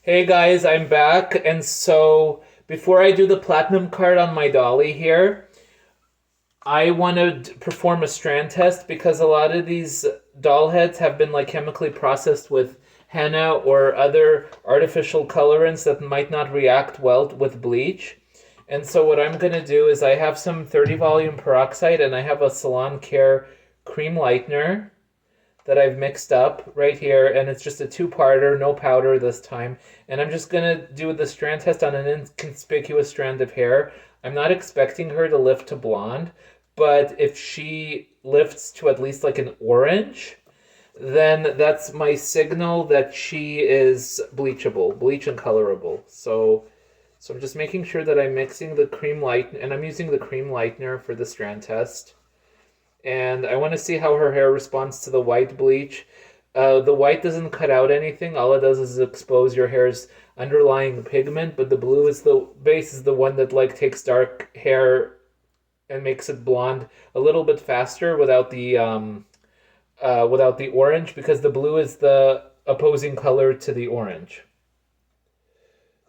Hey guys, I'm back. And so before I do the platinum card on my dolly here, I want to perform a strand test because a lot of these doll heads have been like chemically processed with henna or other artificial colorants that might not react well with bleach. And so what I'm going to do is I have some 30 volume peroxide and I have a Salon Care cream lightener that I've mixed up right here, and it's just a two-parter, no powder this time. And I'm just gonna do the strand test on an inconspicuous strand of hair. I'm not expecting her to lift to blonde, but if she lifts to at least like an orange, then that's my signal that she is bleachable, bleach and colorable. So I'm just making sure that I'm mixing the cream light, and I'm using the cream lightener for the strand test, and I want to see how her hair responds to the white bleach. The white doesn't cut out anything. All it does is expose your hair's underlying pigment, but the blue is the base is the one that like takes dark hair and makes it blonde a little bit faster without the orange, because the blue is the opposing color to the orange.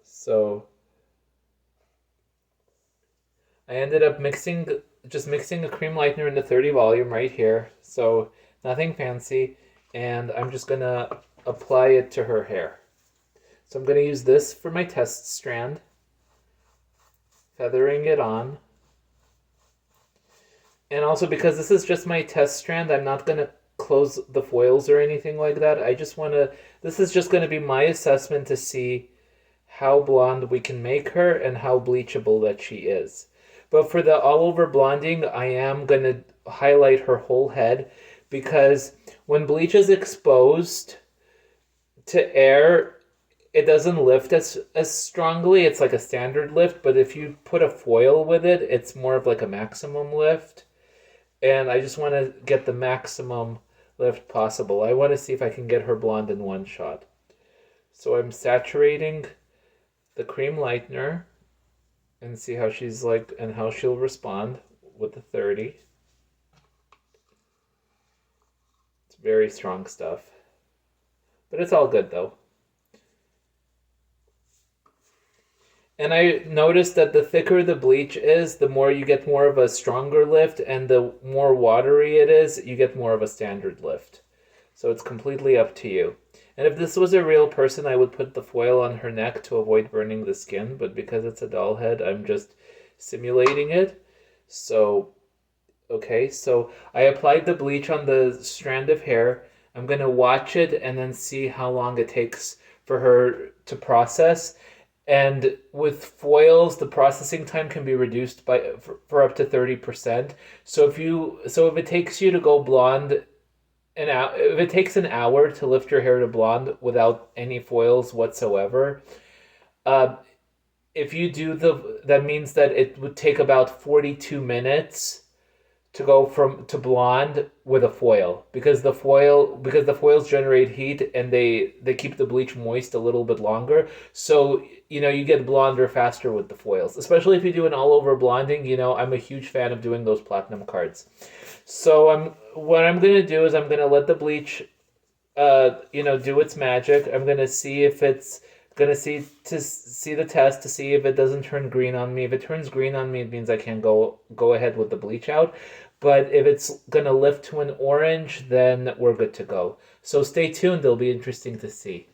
So I ended up mixing a cream lightener in the 30 volume right here. So nothing fancy. And I'm just gonna apply it to her hair. So I'm gonna use this for my test strand, feathering it on. And also because this is just my test strand, I'm not gonna close the foils or anything like that. This is just gonna be my assessment to see how blonde we can make her and how bleachable that she is. But for the all over blonding, I am going to highlight her whole head, because when bleach is exposed to air, it doesn't lift as strongly. It's like a standard lift, but if you put a foil with it, it's more of like a maximum lift. And I just want to get the maximum lift possible. I want to see if I can get her blonde in one shot. So I'm saturating the cream lightener and see how she's like and how she'll respond with the 30. It's very strong stuff. But it's all good though. And I noticed that the thicker the bleach is, the more you get more of a stronger lift, and the more watery it is, you get more of a standard lift. So it's completely up to you. And if this was a real person, I would put the foil on her neck to avoid burning the skin, but because it's a doll head, I'm just simulating it. So, okay, so I applied the bleach on the strand of hair. I'm going to watch it and then see how long it takes for her to process. And with foils, the processing time can be reduced for up to 30%. So if it takes you to go blonde if it takes an hour to lift your hair to blonde without any foils whatsoever, uh, if you do that means that it would take about 42 minutes to go from to blonde with a foil, because the foils generate heat and they keep the bleach moist a little bit longer. So you get blonder faster with the foils, especially if you do an all over blonding. I'm a huge fan of doing those platinum cards. So what I'm gonna do is I'm gonna let the bleach do its magic. I'm gonna see if it's gonna see the test to see if it doesn't turn green on me. If it turns green on me, it means I can go ahead with the bleach out. But if it's gonna lift to an orange, then we're good to go. So stay tuned. It'll be interesting to see.